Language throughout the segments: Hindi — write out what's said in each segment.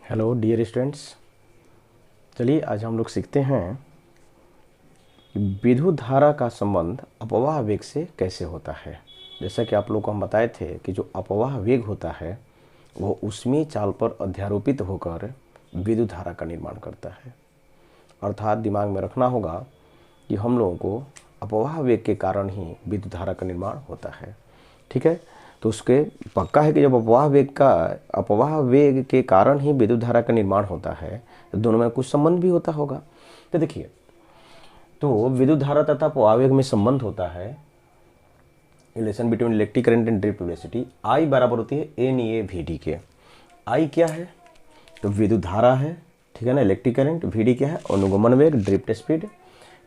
Hello dear students. चलिए आज हम लोग सीखते हैं कि विद्युत धारा का संबंध अपवाह वेग से कैसे होता है। जैसा कि आप लोग को हम बताए थे कि जो अपवाह वेग होता है वो ऊष्मीय चाल पर अध्यारोपित होकर विद्युत धारा का निर्माण करता है। अर्थात दिमाग में रखना होगा कि हम लोगों को अपवाह वेग के कारण ही विद्युत धारा का निर्माण होता है। ठीक है, तो उसके पक्का है कि जब अपवाह वेग के कारण ही विद्युत धारा का निर्माण होता है तो दोनों में कुछ संबंध भी होता होगा। तो देखिए, तो विद्युत धारा तथा अपवाह वेग में संबंध होता है relation between electric current and drift velocity. I बराबर होती है एन ए वी डी के। आई क्या है? तो विद्युत धारा है, ठीक है ना, इलेक्ट्रिक करंट। वी डी क्या है? अनुगमन वेग, ड्रिफ्ट स्पीड।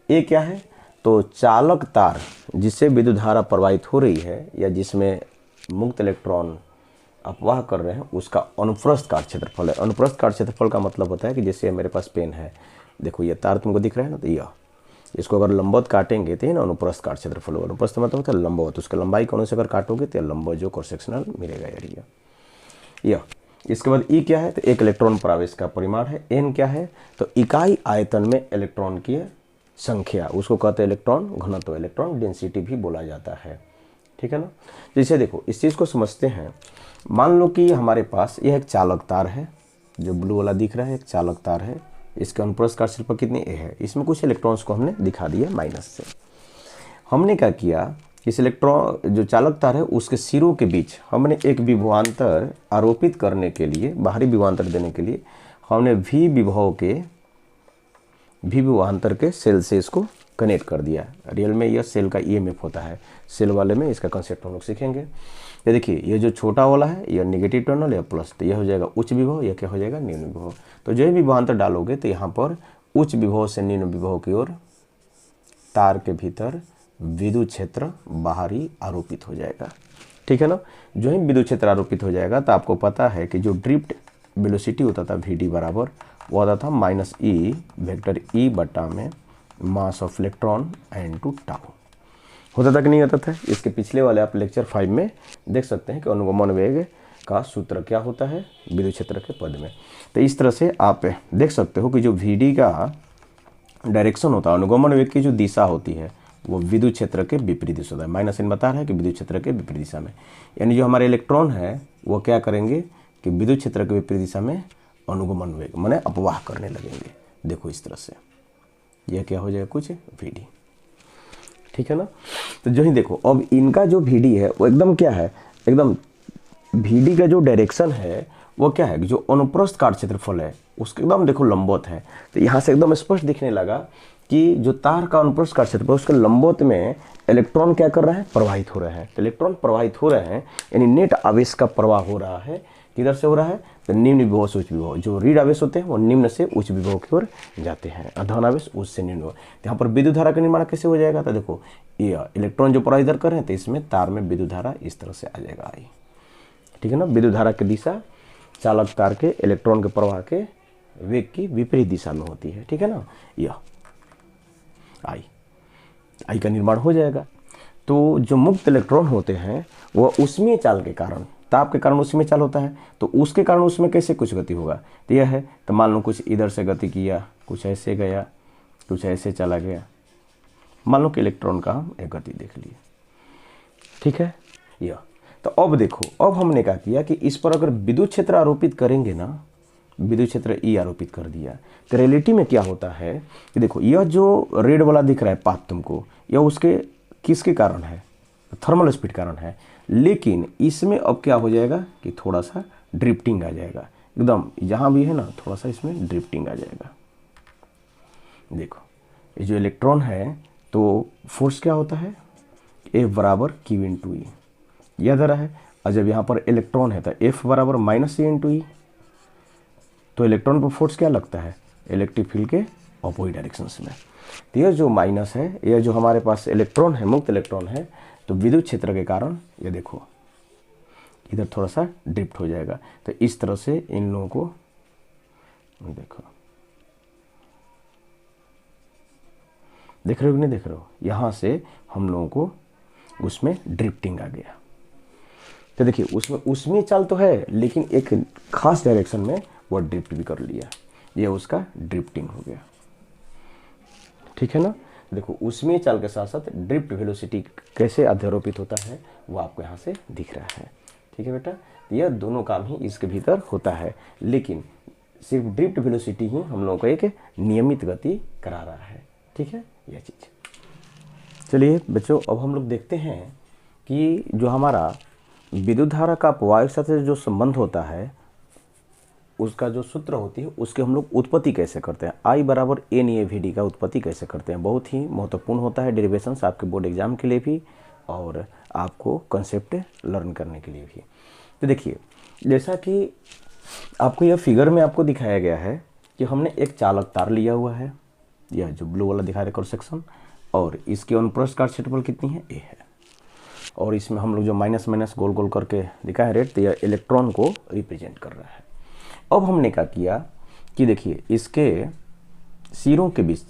ए क्या है? तो चालक तार जिससे विद्युत धारा प्रवाहित हो रही है या जिसमें मुक्त इलेक्ट्रॉन अपवाह कर रहे हैं उसका अनुप्रस्थ काट क्षेत्रफल है। अनुप्रस्थ काट क्षेत्रफल का मतलब होता है कि जैसे मेरे पास पेन है, देखो ये तार तुमको दिख रहा है ना, तो यह इसको अगर लंबवत काटेंगे तो ये ना अनुप्रस्थ काट क्षेत्रफल होगा। अनुप्रस्थ मतलब होता है लंबवत, उसकी लंबाई कौन से अगर काटोगे तो लंबवत जो क्रॉस सेक्शनल मिलेगा एरिया। यह इसके बाद ई क्या है? तो एक इलेक्ट्रॉन प्रवेश का परिमाण है। एन क्या है? तो इकाई आयतन में इलेक्ट्रॉन की संख्या, उसको कहते हैं इलेक्ट्रॉन घनत्व, इलेक्ट्रॉन डेंसिटी भी बोला जाता है। ठीक है ना। जैसे देखो इस चीज़ को समझते हैं। मान लो कि हमारे पास यह एक चालक तार है, जो ब्लू वाला दिख रहा है एक चालक तार है। इसके अनुप्रस्थ काट क्षेत्रफल कितनी ए है? इसमें कुछ इलेक्ट्रॉन्स को हमने दिखा दिया माइनस से। हमने क्या किया, इस इलेक्ट्रॉन जो चालक तार है उसके सिरों के बीच हमने एक विभवांतर आरोपित करने के लिए, बाहरी विभवांतर देने के लिए हमने वी विभवांतर के सेल से इसको कनेक्ट कर दिया। रियल में यह सेल का ईएमएफ होता है, सेल वाले में इसका कंसेप्ट हम लोग सीखेंगे। ये देखिए, ये जो छोटा वाला है यह नेगेटिव टर्मिनल या प्लस, तो यह हो जाएगा उच्च विभव, यह क्या हो जाएगा निम्न विभव। तो जो भी विभवांतर डालोगे तो यहाँ पर उच्च विभव से निम्न विभव की ओर तार के भीतर विद्युत क्षेत्र बाहरी आरोपित हो जाएगा। ठीक है ना। जो ही विद्युत क्षेत्र आरोपित हो जाएगा तो आपको पता है कि जो ड्रिफ्ट वेलोसिटी होता था वी डी बराबर वो आता था माइनस ई वेक्टर ई बटा में mass of electron N two tau. होता था कि नहीं होता था? इसके पिछले वाले आप लेक्चर 5 में देख सकते हैं कि अनुगमन वेग का सूत्र क्या होता है विद्युत क्षेत्र के पद में। तो इस तरह से आप देख सकते हो कि जो वी डी का डायरेक्शन होता है, अनुगमन वेग की जो दिशा होती है वो विद्युत क्षेत्र के विपरीत दिशा होता है। माइनस इन बता रहा है कि विद्युत क्षेत्र के विपरीत दिशा में, यानी जो हमारे इलेक्ट्रॉन है वो क्या करेंगे कि विद्युत क्षेत्र के विपरीत दिशा में अनुगमन वेग माने अपवाह करने लगेंगे। देखो इस तरह से यह क्या हो जाएगा कुछ वी डी। ठीक है ना। तो जो ही देखो अब इनका जो वी डी है वो एकदम क्या है, एकदम वी डी का जो डायरेक्शन है वो क्या है, जो अनुप्रस्थ काट क्षेत्रफल है उसके एकदम देखो लंबवत है। तो यहाँ से एकदम स्पष्ट दिखने लगा कि जो तार का अनुप्रस्थ काट क्षेत्रफल उसके लंबवत में इलेक्ट्रॉन क्या कर रहे हैं, प्रवाहित हो रहे हैं। तो इलेक्ट्रॉन प्रवाहित हो रहे हैं यानी नेट आवेश का प्रवाह हो रहा है। किधर से हो रहा है? तो निम्न विभव से उच्च विभव। जो ऋण आवेश होते हैं वो निम्न से उच्च विभव की ओर जाते हैं, धन आवेश उच्च से निम्न। यहाँ पर विद्युत धारा का निर्माण कैसे हो जाएगा? तो देखो ये इलेक्ट्रॉन जो प्रवाह इधर कर रहे हैं तो इसमें तार में विद्युत धारा इस तरह से आ जाएगा आई। ठीक है ना। विद्युत धारा की दिशा चालक तार के इलेक्ट्रॉन के प्रवाह के वेग की विपरीत दिशा में होती है। ठीक है ना। यह आई का निर्माण हो जाएगा। तो जो मुक्त इलेक्ट्रॉन होते हैं वह ऊष्मीय चाल के कारण, ताप के कारण ऊष्मीय चाल होता है, तो उसके कारण उसमें कैसे कुछ गति होगा? तो यह है, तो मान लो कुछ इधर से गति किया, कुछ ऐसे गया, कुछ ऐसे चला गया। मान लो कि इलेक्ट्रॉन का हम एक गति देख लिए। ठीक है। यह तो अब देखो, अब हमने क्या किया कि इस पर अगर विद्युत क्षेत्र आरोपित करेंगे ना, विद्युत क्षेत्र ई आरोपित कर दिया तो रियलिटी में क्या होता है कि देखो यह जो रेड वाला दिख रहा है पाथ तुमको, यह उसके किसके कारण है? थर्मल स्पीड कारण है। लेकिन इसमें अब क्या हो जाएगा कि थोड़ा सा ड्रिफ्टिंग आ जाएगा, एकदम जहाँ भी है ना थोड़ा सा इसमें ड्रिफ्टिंग आ जाएगा। देखो ये जो इलेक्ट्रॉन है तो फोर्स क्या होता है, F बराबर Q इंटू ई, यह धरा है। और जब यहाँ पर इलेक्ट्रॉन है तो F बराबर माइनस C इंटू ई, तो इलेक्ट्रॉन पर फोर्स क्या लगता है इलेक्ट्रिक फील्ड के अपोजिट डायरेक्शन में। तो यह जो माइनस है, यह जो हमारे पास इलेक्ट्रॉन है, मुक्त इलेक्ट्रॉन है, तो विद्युत क्षेत्र के कारण ये देखो इधर थोड़ा सा ड्रिफ्ट हो जाएगा। तो इस तरह से इन लोगों को देखो, देख रहे हो कि नहीं देख रहे हो, यहाँ से हम लोगों को उसमें ड्रिफ्टिंग आ गया। तो देखिए उसमें ऊष्मीय चाल तो है लेकिन एक खास डायरेक्शन में वह ड्रिफ्ट भी कर लिया, यह उसका ड्रिफ्टिंग हो गया। ठीक है ना। देखो उसमें चाल के साथ साथ ड्रिफ्ट वेलोसिटी कैसे अध्यारोपित होता है वो आपको यहाँ से दिख रहा है। ठीक है बेटा, यह दोनों काम ही इसके भीतर होता है, लेकिन सिर्फ ड्रिफ्ट वेलोसिटी ही हम लोगों को एक नियमित गति करा रहा है। ठीक है, यह चीज़। चलिए बच्चों, अब हम लोग देखते हैं कि जो हमारा विद्युत धारा का अपवाह के साथ जो संबंध होता है उसका जो सूत्र होती है उसके हम लोग उत्पत्ति कैसे करते हैं। I बराबर NAVD का उत्पत्ति कैसे करते हैं, बहुत ही महत्वपूर्ण होता है डेरिवेशंस आपके बोर्ड एग्जाम के लिए भी और आपको कंसेप्ट लर्न करने के लिए भी। तो देखिए, जैसा कि आपको यह फिगर में आपको दिखाया गया है कि हमने एक चालक तार लिया हुआ है, यह जो ब्लू वाला दिखा रहा है क्रॉस सेक्शन, और इसके अनुप्रस्थ काट क्षेत्रफल कितनी है, A है। और इसमें हम लोग जो माइनस माइनस गोल गोल करके दिखाया रेड, तो यह इलेक्ट्रॉन को रिप्रेजेंट कर रहा है। अब हमने क्या किया कि देखिए इसके सिरों के बीच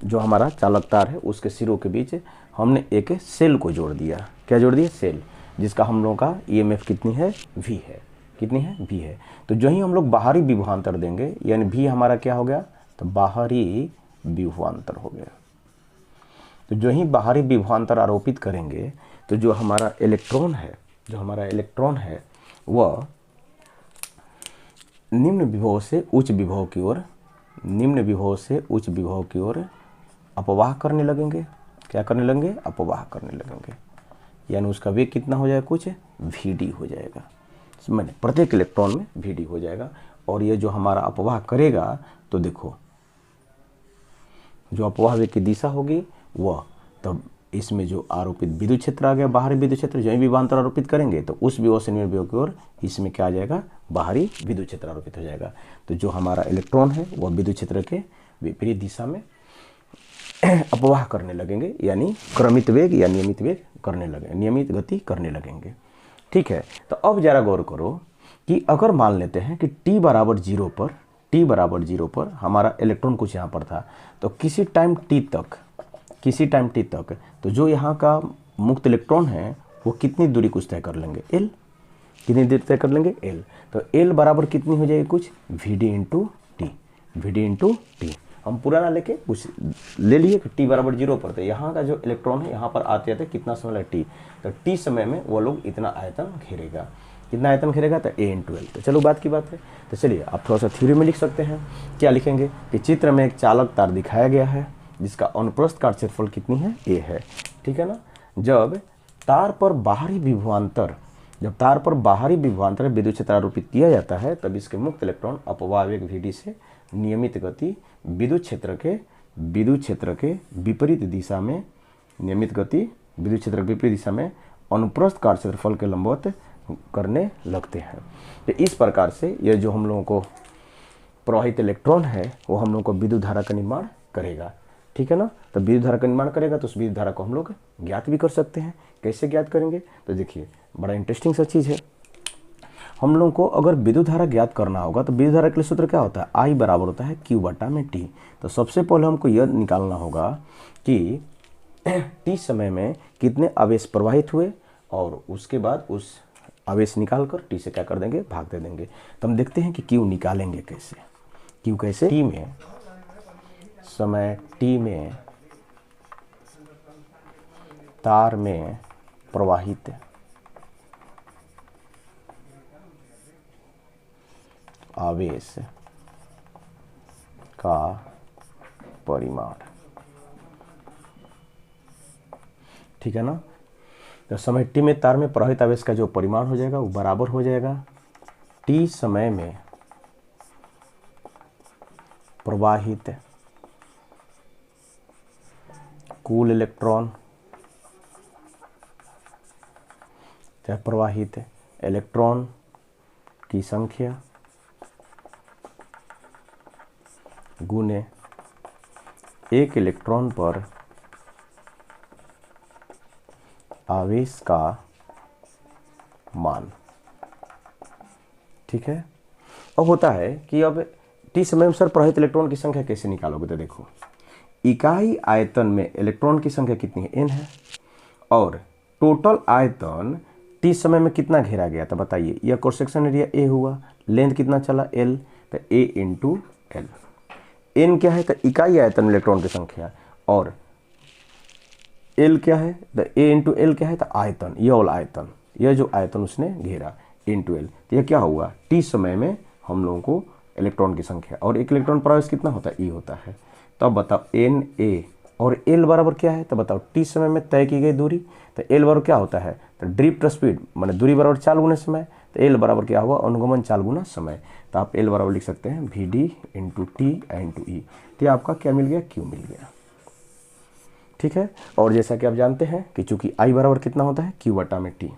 जो हमारा चालक तार है उसके सिरों के बीच हमने एक सेल को जोड़ दिया। क्या जोड़ दिया, सेल, जिसका हम लोगों का EMF कितनी है, V है। कितनी है, V है। तो जो ही हम लोग बाहरी विभवांतर देंगे, यानी V हमारा क्या हो गया, तो बाहरी विभवांतर हो गया। तो जो ही बाहरी विभवांतर आरोपित करेंगे तो जो हमारा इलेक्ट्रॉन है वह निम्न विभव से उच्च विभव की ओर अपवाह करने लगेंगे। क्या करने लगेंगे, अपवाह करने लगेंगे, यानी उसका वेग कितना हो जाएगा, कुछ VD हो जाएगा, मैंने प्रत्येक इलेक्ट्रॉन में VD हो जाएगा। और ये जो हमारा अपवाह करेगा तो देखो जो अपवाह वेग की दिशा होगी वह, तब इसमें जो आरोपित विद्युत क्षेत्र आ गया, बाहरी विद्युत क्षेत्र, जो ही विभवांतर आरोपित करेंगे तो उस विभव से निम्न विभव की ओर इसमें क्या आ जाएगा, बाहरी विद्युत क्षेत्र आरोपित हो जाएगा। तो जो हमारा इलेक्ट्रॉन है वह विद्युत क्षेत्र के विपरीत दिशा में अपवाह करने लगेंगे, यानी क्रमित वेग या नियमित वेग करने लगेंगे, नियमित गति करने लगेंगे। ठीक है, तो अब जरा गौर करो कि अगर मान लेते हैं कि t बराबर 0 पर हमारा इलेक्ट्रॉन कुछ यहाँ पर था, तो किसी टाइम t तक तो जो यहाँ का मुक्त इलेक्ट्रॉन है वो कितनी दूरी कुछ तय कर लेंगे, L। कितनी दूरी तय कर लेंगे, L। तो L बराबर कितनी हो जाएगी, कुछ VD इंटू टी। हम पूरा ना लेके कुछ ले लिए कि t बराबर 0 पर, तो यहाँ का जो इलेक्ट्रॉन है यहाँ पर आते आते कितना समय लगेगा, t। तो t समय में वो लोग इतना आयतन घेरेगा। कितना आयतन घेरेगा, तो A इंटू L। तो चलो बात की बात है, तो चलिए आप थोड़ा सा थ्योरी में लिख सकते हैं। क्या लिखेंगे कि चित्र में एक चालक तार दिखाया गया है जिसका अनुप्रस्थ काट क्षेत्रफल कितनी है, A है। ठीक है ना। जब तार पर बाहरी विभवांतर विद्युत क्षेत्र आरोपित किया जाता है तब इसके मुक्त इलेक्ट्रॉन अपवाह वेग VD से नियमित गति विद्युत क्षेत्र के विपरीत दिशा में, नियमित गति विद्युत क्षेत्र के विपरीत दिशा में अनुप्रस्थ काट क्षेत्रफल के लंबवत करने लगते हैं। तो इस प्रकार से यह जो हम लोगों को प्रवाहित इलेक्ट्रॉन है वो हम लोगों को विद्युत धारा का निर्माण करेगा। ठीक है ना। तो विद्युत धारा का निर्माण करेगा तो उस विद्युत धारा को हम लोग ज्ञात भी कर सकते हैं। कैसे ज्ञात करेंगे, तो देखिए बड़ा इंटरेस्टिंग सा चीज़ है। हम लोगों को अगर विद्युत धारा ज्ञात करना होगा तो विद्युत धारा के लिए सूत्र क्या होता है, I बराबर होता है Q बटा में T। तो सबसे पहले हमको यह निकालना होगा कि T समय में कितने आवेश प्रवाहित हुए और उसके बाद उस आवेश निकाल कर T से क्या कर देंगे, भाग दे देंगे। तो हम देखते हैं कि Q निकालेंगे कैसे। Q कैसे, T में समय T में तार में प्रवाहित आवेश का परिमाण। ठीक है ना। तो समय T में तार में प्रवाहित आवेश का जो परिमाण हो जाएगा वो बराबर हो जाएगा T समय में प्रवाहित कुल इलेक्ट्रॉन, प्रवाहित इलेक्ट्रॉन की संख्या गुने एक इलेक्ट्रॉन पर आवेश का मान। ठीक है। अब होता है कि अब T समय अनुसार प्रवाहित इलेक्ट्रॉन की संख्या कैसे निकालोगे, तो देखो इकाई आयतन में इलेक्ट्रॉन की संख्या कितनी है, n है, और टोटल आयतन T समय में कितना घेरा गया, तो बताइए। यह क्रॉस सेक्शन एरिया A हुआ, लेंथ कितना चला L, तो ए इंटू एल। एन क्या है? तो इकाई आयतन इलेक्ट्रॉन की संख्या, और एल क्या है? तो ए इंटू एल क्या है? तो आयतन, ये वाला आयतन, यह जो आयतन उसने घेरा इंटू एल। तो यह क्या हुआ? टी समय में हम लोगों को इलेक्ट्रॉन की संख्या, और एक इलेक्ट्रॉन प्रवेश कितना होता है? ई होता है। तो अब बताओ एन ए और एल बराबर क्या है? तो बताओ टी समय में तय की गई दूरी, तो एल बराबर क्या होता है? तो ड्रिफ्ट स्पीड माने दूरी बराबर चाल गुना समय, तो एल बराबर क्या हुआ? अनुगमन चाल गुना समय। तो आप एल बराबर लिख सकते हैं V D into T into E. तो ये आपका क्या मिल गया? क्यू मिल गया। ठीक है। और जैसा कि आप जानते हैं कि चूंकि आई बराबर कितना होता है? क्यू बटा में टी,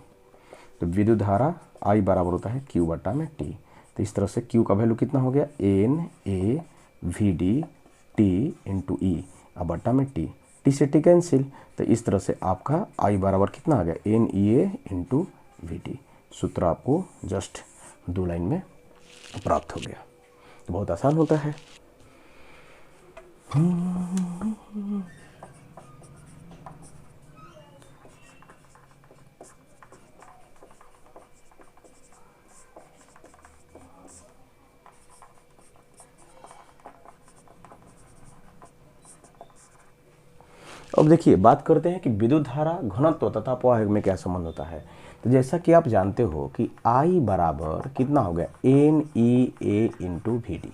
तो विद्युत धारा आई बराबर होता है क्यू बटा में टी। तो इस तरह से क्यू का वैल्यू कितना हो गया? N A V D T into E अब बटा में टी, टी से टी कैंसिल। तो इस तरह से आपका आई बराबर कितना आ गया? N E A into we T. सूत्र आपको जस्ट 2 लाइन में प्राप्त हो गया। तो बहुत आसान होता है। अब देखिए बात करते हैं कि विद्युत धारा घनत्व तथा अपवाह में क्या संबंध होता है। तो जैसा कि आप जानते हो कि I बराबर कितना हो गया? N E A into we D.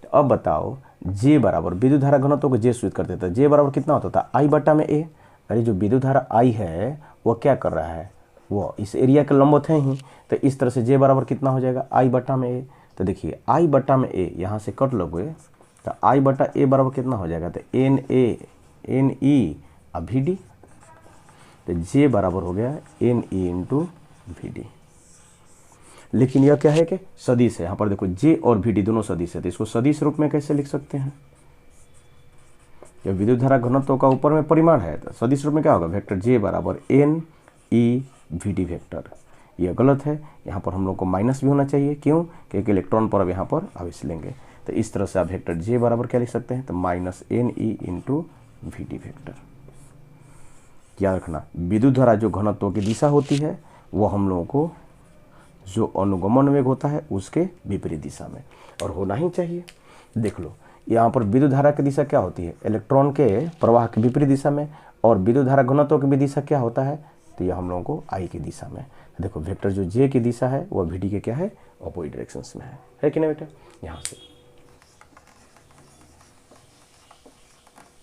तो अब बताओ J बराबर, विद्युत धारा घनत्व को J सूचित करते थे, J बराबर कितना होता था? I बटा में A। अरे जो विद्युत धारा I है वह क्या कर रहा है? वो इस एरिया के लंबवत है ही। तो इस तरह से J बराबर कितना हो जाएगा? I बटा में A। तो देखिए I बटा में A यहाँ से कट लोगे तो I बटा A बराबर कितना हो जाएगा? तो एन ए एन ई अब वी डी। तो J बराबर हो गया N E into we D. लेकिन यह क्या है कि सदिश है। यहाँ पर देखो J और वी डी दोनों सदिश है, तो इसको सदिश रूप में कैसे लिख सकते हैं? जब विद्युत धारा घनत्व का ऊपर में परिमाण है तो सदिश रूप में क्या होगा? वेक्टर J बराबर N E V D vector. यह गलत है, यहाँ पर हम लोग को माइनस भी होना चाहिए। क्यों? क्योंकि इलेक्ट्रॉन पर अब यहाँ पर आवेश लेंगे। तो इस तरह से आप वेक्टर J बराबर क्या लिख सकते हैं? तो minus n E into we D vector. याद रखना विद्युत धारा जो घनत्व की दिशा होती है वो हम लोगों को जो अनुगमन वेग होता है उसके विपरीत दिशा में, और होना ही चाहिए। देख लो यहाँ पर विद्युत धारा की दिशा क्या होती है? इलेक्ट्रॉन के प्रवाह के विपरीत दिशा में, और विद्युत धारा घनत्व की भी दिशा क्या होता है? तो यह हम लोगों को आई की दिशा में। देखो वेक्टर जो J की दिशा है वह वी डी के क्या है? अपोजिट डायरेक्शंस में है कि नहीं बेटा? यहाँ से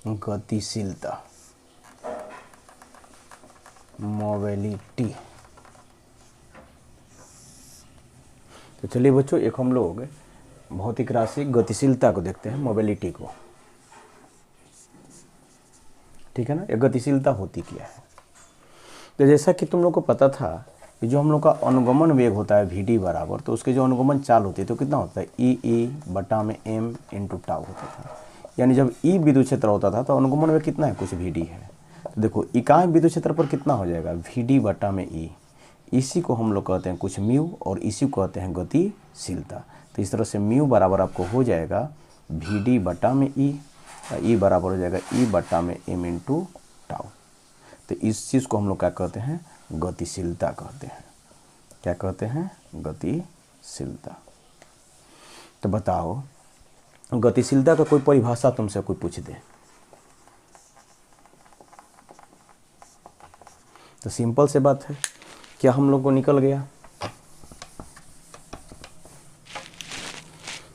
गतिशीलता, मोबिलिटी। तो चलिए बच्चों एक हम लोग भौतिक राशि गतिशीलता को देखते हैं, मोबिलिटी को। ठीक है ना? ये गतिशीलता होती क्या है? तो जैसा कि तुम लोग को पता था कि जो हम लोग का अनुगमन वेग होता है वी डी बराबर, तो उसके जो अनुगमन चाल होती है तो कितना होता है? ई ई बटा में एम इंटू टाउ होता था। यानी जब ई विद्युत क्षेत्र होता था तो अनुगमन वेग कितना है? कुछ वी डी है। तो देखो इकाई विद्युत क्षेत्र पर कितना हो जाएगा? वी डी बटा में ई। इसी को हम लोग कहते हैं कुछ म्यू, और इसी को कहते हैं गतिशीलता। तो इस तरह से म्यू बराबर आपको हो जाएगा वी डी बटा में ई बराबर हो जाएगा ई बटा में एम इंटू टाउ। तो इस चीज़ को हम लोग क्या कहते हैं? गतिशीलता कहते हैं। क्या कहते हैं? गतिशीलता। तो बताओ गतिशीलता का कोई परिभाषा तुमसे कोई पूछ दे तो सिंपल से बात है, क्या हम लोग को निकल गया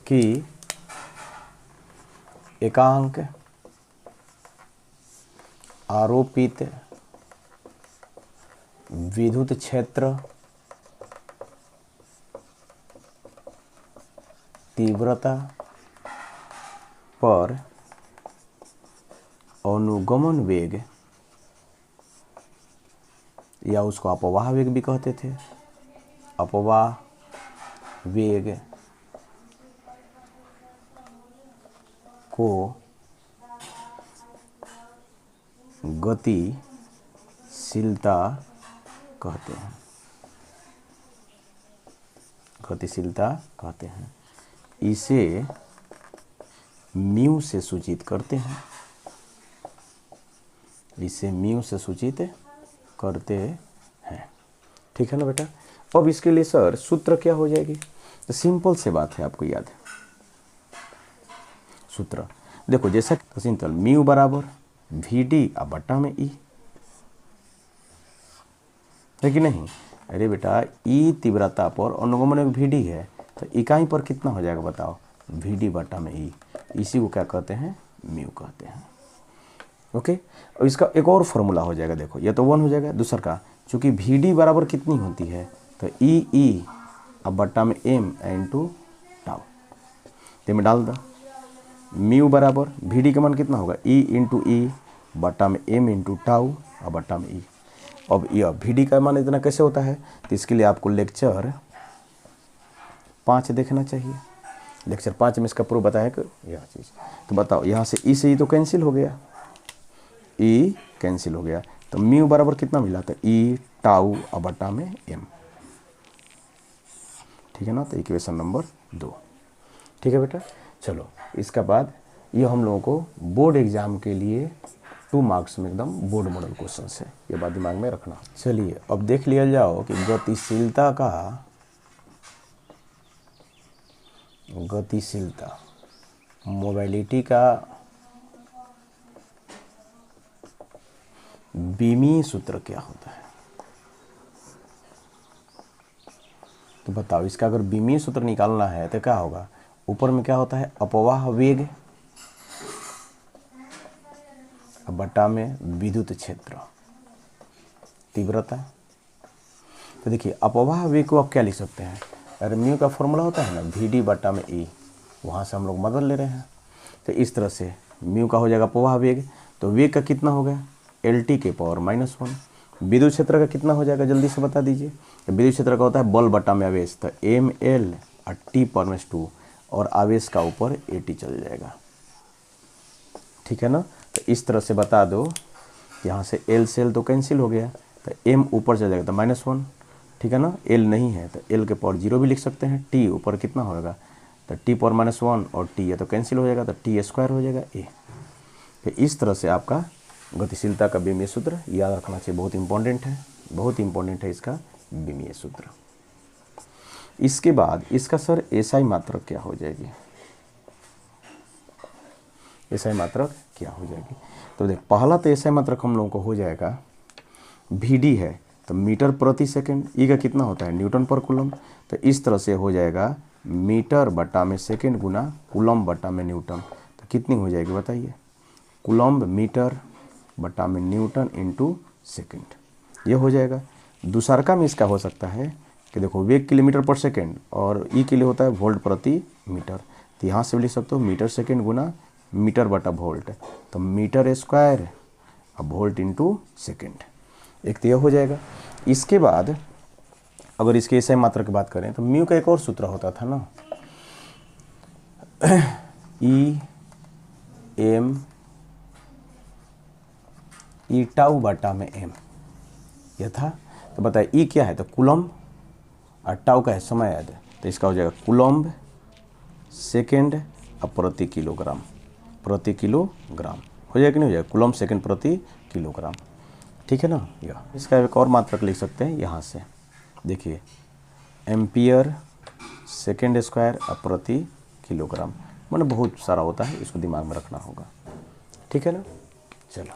कि एकांक आरोपित विद्युत क्षेत्र तीव्रता पर अनुगमन वेग, या उसको अपवाह वेग भी कहते थे, अपवाह वेग को गतिशीलता कहते हैं। गतिशीलता कहते हैं। इसे म्यू से सूचित करते हैं। इसे म्यू से सूचित करते हैं। ठीक है ना बेटा? अब इसके लिए सर सूत्र क्या हो जाएगी? तो सिंपल से बात है, आपको याद है सूत्र। देखो जैसा कि सिंपल म्यू बराबर वी डी अब बट्टा में ई है कि नहीं। अरे बेटा ई तीव्रता पर अनुगमन एक वी डी है तो इकाई पर कितना हो जाएगा बताओ, वी डी बट्टा में ई। इसी को क्या कहते हैं, म्यू कहते हैं। ओके, और इसका एक और फॉर्मूला हो जाएगा, देखो ये तो 1 हो जाएगा, दूसरा का चूंकि वी डी बराबर कितनी होती है तो ई अब बट्टा में एम इंटू टाउ, तो में डाल दो म्यू बराबर वी डी का मान कितना होगा ई इंटू ई बट्टा में एम इंटू टाउ और बट्टा में ई। अब यह वी डी का मान इतना कैसे होता है तो इसके लिए आपको लेक्चर 5 देखना चाहिए। लेक्चर 5 में इसका प्रूफ बताया कि यह चीज़। तो बताओ यहाँ से ई तो कैंसिल हो गया, ई कैंसिल हो गया तो म्यू बराबर कितना मिला तो ई टाउ और बट्टा में एम। ठीक है ना, तो इक्वेशन नंबर 2। ठीक है बेटा, चलो इसका बाद ये हम लोगों को बोर्ड एग्जाम के लिए 2 मार्क्स में एकदम बोर्ड मॉडल क्वेश्चन है, ये बात दिमाग में रखना। चलिए अब देख लिया जाओ कि गतिशीलता मोबिलिटी का बीमीय सूत्र क्या होता है। तो बताओ इसका अगर बीमीय सूत्र निकालना है तो क्या होगा, ऊपर में क्या होता है अपवाह वेग बट्टा में विद्युत क्षेत्र तीव्रता। तो देखिए अपवाह वेग को आप क्या लिख सकते हैं, अरे म्यू का फॉर्मूला होता है ना वी डी बट्टा में ई, वहाँ से हम लोग बदल ले रहे हैं। तो इस तरह से म्यू का हो जाएगा अपवाह वेग, तो वेग का कितना हो गया एल टी के पावर -1। विद्युत क्षेत्र का कितना हो जाएगा जल्दी से बता दीजिए। तो विद्युत क्षेत्र का होता है बल बट्टा में आवेश, तो एम एल और टी पर -2 और आवेश का ऊपर ए टी चल जाएगा। ठीक है ना, तो इस तरह से बता दो, यहाँ से एल से एल तो कैंसिल हो गया तो एम ऊपर चल जाएगा तो -1। ठीक है ना, एल नहीं है तो एल के पावर 0 भी लिख सकते हैं, टी ऊपर कितना होगा तो टी पावर -1 और टी है तो कैंसिल हो जाएगा तो टी स्क्वायर हो जाएगा ए। तो इस तरह से आपका गतिशीलता का बीमीय सूत्र याद रखना चाहिए, बहुत इंपॉर्टेंट है, बहुत इंपॉर्टेंट है इसका बीमीय सूत्र। इसके बाद इसका सर एसआई मात्रक क्या हो जाएगी, एसआई मात्रक क्या हो जाएगी। तो देख पहला तो एसआई मात्रक हम लोगों को हो जाएगा वी डी है तो मीटर प्रति सेकंड, ई का कितना होता है न्यूटन पर कूलम, तो इस तरह से हो जाएगा मीटर बट्टा में सेकंड गुना कूलम बट्टा में न्यूटन। तो कितनी हो जाएगी बताइए, कूलम मीटर बट्टा में न्यूटन इंटू सेकेंड, ये हो जाएगा। दूसरा में इसका हो सकता है कि देखो वेग किलोमीटर पर सेकेंड और ई के लिए होता है वोल्ट प्रति मीटर, तो यहाँ से भी लिख सकते हो मीटर सेकेंड गुना मीटर बटा वोल्ट, तो मीटर स्क्वायर अब वोल्ट इंटू सेकेंड, एक तो यह हो जाएगा। इसके बाद अगर इसके एसआई मात्रा की बात करें तो म्यू का एक और सूत्र होता था ना ई एम ई टाउ बटा में एम, यह था। तो बताइए ई क्या है तो कूलम्ब और टाउ का है समय याद, तो इसका हो जाएगा कूलम्ब सेकेंड अब प्रति किलोग्राम हो जाएगा कि नहीं हो जाएगा, कूलम्ब सेकेंड प्रति किलोग्राम। ठीक है ना, यह इसका एक और मात्रक लिख सकते हैं यहाँ से, देखिए एम्पियर सेकेंड स्क्वायर अब प्रति किलोग्राम, मतलब बहुत सारा होता है, इसको दिमाग में रखना होगा। ठीक है ना, चलो।